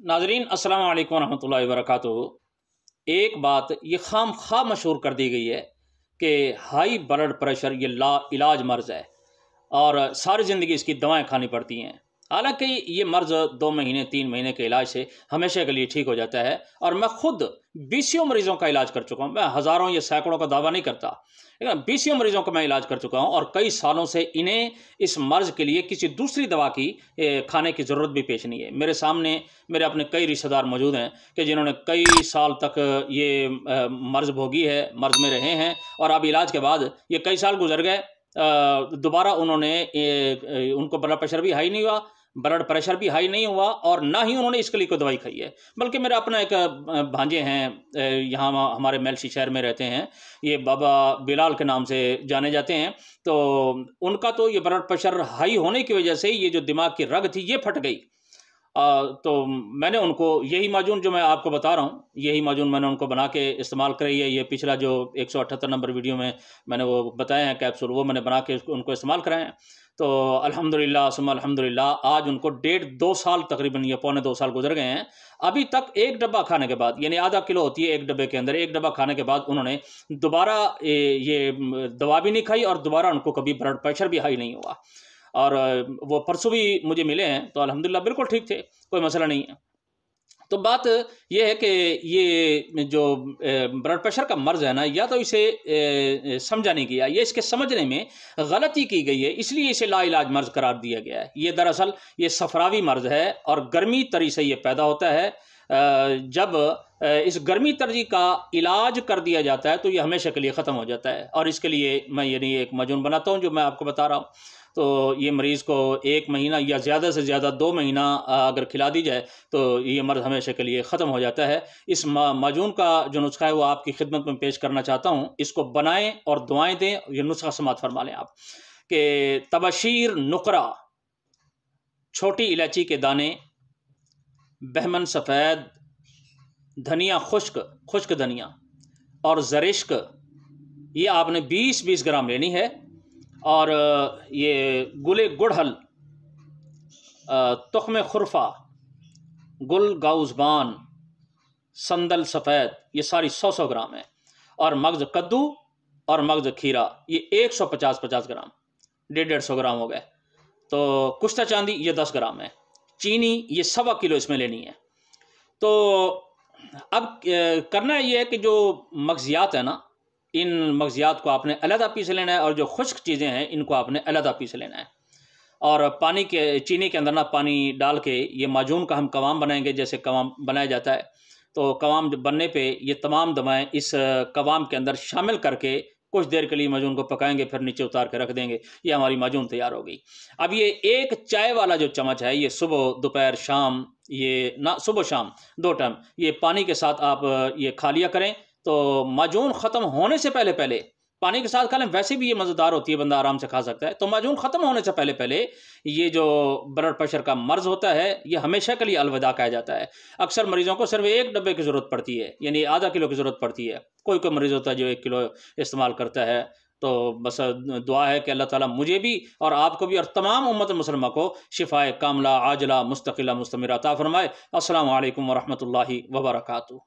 नाजरीन अस्सलाम वालेकुम रहमतुल्लाहि व बरकातुहू। एक बात ये खाम खा मशहूर कर दी गई है कि हाई ब्लड प्रेशर ये ला इलाज मर्ज़ है और सारी ज़िंदगी इसकी दवाएं खानी पड़ती हैं। हालांकि ये मर्ज़ 2 महीने 3 महीने के इलाज से हमेशा के लिए ठीक हो जाता है और मैं खुद बीसियों मरीज़ों का इलाज कर चुका हूँ। मैं हज़ारों या सैकड़ों का दावा नहीं करता, लेकिन बीसियों मरीज़ों का मैं इलाज कर चुका हूँ और कई सालों से इन्हें इस मर्ज़ के लिए किसी दूसरी दवा की खाने की ज़रूरत भी पेश नहीं है। मेरे सामने मेरे अपने कई रिश्तेदार मौजूद हैं कि जिन्होंने कई साल तक ये मर्ज़ भोगी है, मर्ज़ में रहे हैं और अब इलाज के बाद ये कई साल गुजर गए, दोबारा उन्होंने उनको ब्लड प्रेशर भी हाई नहीं हुआ, ब्लड प्रेशर भी हाई नहीं हुआ और ना ही उन्होंने इसके लिए कोई दवाई खाई है। बल्कि मेरा अपना एक भांजे हैं, यहाँ हमारे मेलसी शहर में रहते हैं, ये बाबा बिलाल के नाम से जाने जाते हैं। तो उनका तो ये ब्लड प्रेशर हाई होने की वजह से ये जो दिमाग की रग थी ये फट गई। तो मैंने उनको यही माजून जो मैं आपको बता रहा हूँ, यही माजून मैंने उनको बना के इस्तेमाल कराई है। ये पिछला जो 178 नंबर वीडियो में मैंने वो बताए हैं कैप्सूल, वो मैंने बना के उनको इस्तेमाल कराए हैं। तो अल्हम्दुलिल्लाह सुम्मा अल्हम्दुलिल्लाह आज उनको 1.5-2 साल तकरीबन या पौने 2 साल गुजर गए हैं। अभी तक एक डब्बा खाने के बाद, यानी आधा किलो होती है एक डब्बे के अंदर, एक डब्बा खाने के बाद उन्होंने दोबारा ये दवा भी नहीं खाई और दोबारा उनको कभी ब्लड प्रेशर भी हाई नहीं हुआ। और वो परसों भी मुझे मिले हैं तो अल्हम्दुलिल्लाह बिल्कुल ठीक थे, कोई मसला नहीं है। तो बात ये है कि ये जो ब्लड प्रेशर का मर्ज़ है ना, या तो इसे समझा नहीं गया, ये इसके समझने में गलती की गई है, इसलिए इसे लाइलाज मर्ज़ करार दिया गया है। ये दरअसल ये सफरावी मर्ज़ है और गर्मी तरी से ये पैदा होता है। जब इस गर्मी तर्जी का इलाज कर दिया जाता है तो ये हमेशा के लिए ख़त्म हो जाता है। और इसके लिए मैं यानी एक मजून बनाता हूँ जो मैं आपको बता रहा हूँ। तो ये मरीज़ को 1 महीना या ज़्यादा से ज़्यादा 2 महीना अगर खिला दी जाए तो ये मर्ज़ हमेशा के लिए ख़त्म हो जाता है। इस माजून का जो नुस्खा है वो आपकी खिदमत में पेश करना चाहता हूँ। इसको बनाएँ और दुआएँ दें। ये नुस्खा समात फरमा लें आप कि तबशीर नुकरा, छोटी इलायची के दाने, बहमन सफ़ेद, धनिया खुश्क धनिया और ज़रिश्क, ये आपने 20-20 ग्राम लेनी है। और ये गुले गुड़हल, तुख्म खुरफा, गुल गाउज़बान, संदल सफ़ेद, ये सारी 100-100 ग्राम है। और मगज़ कद्दू और मगज़ खीरा ये 150-50 ग्राम, 150-150 ग्राम हो गए। तो कुश्ता चांदी ये 10 ग्राम है। चीनी ये 1.25 किलो इसमें लेनी है। तो अब करना ये है कि जो मगज़ियात है ना, इन मगज़ियात को आपने अलहदा पीस लेना है और जो खुश्क चीज़ें हैं इनको आपने अलहदा पीस लेना है। और पानी के चीनी के अंदर ना पानी डाल के ये माजून का हम कवाम बनाएंगे, जैसे कवाम बनाया जाता है। तो कवाम बनने पे ये तमाम दवाएं इस कवाम के अंदर शामिल करके कुछ देर के लिए माजून को पकाएंगे, फिर नीचे उतार के रख देंगे। ये हमारी माजून तैयार हो गई। अब ये एक चाय वाला जो चम्मच है, ये सुबह दोपहर शाम, ये ना सुबह शाम 2 टाइम ये पानी के साथ आप ये खा लिया करें। तो माजून ख़त्म होने से पहले पहले पानी के साथ खा लें, वैसे भी ये मज़ेदार होती है, बंदा आराम से खा सकता है। तो माजून ख़त्म होने से पहले पहले ये जो ब्लड प्रेशर का मर्ज़ होता है ये हमेशा के लिए अलविदा कहा जाता है। अक्सर मरीज़ों को सिर्फ एक डब्बे की ज़रूरत पड़ती है, यानी आधा किलो की ज़रूरत पड़ती है। कोई कोई मरीज़ होता है जो 1 किलो इस्तेमाल करता है। तो बस दुआ है कि अल्लाह ताला मुझे भी और आपको भी और तमाम उम्मत मुसलमा को शिफाए कामला आजला मुस्तकिला मुस्तमिरा अता फरमाए। अस्सलामु अलैकुम व रहमतुल्लाहि व बरकातुहू।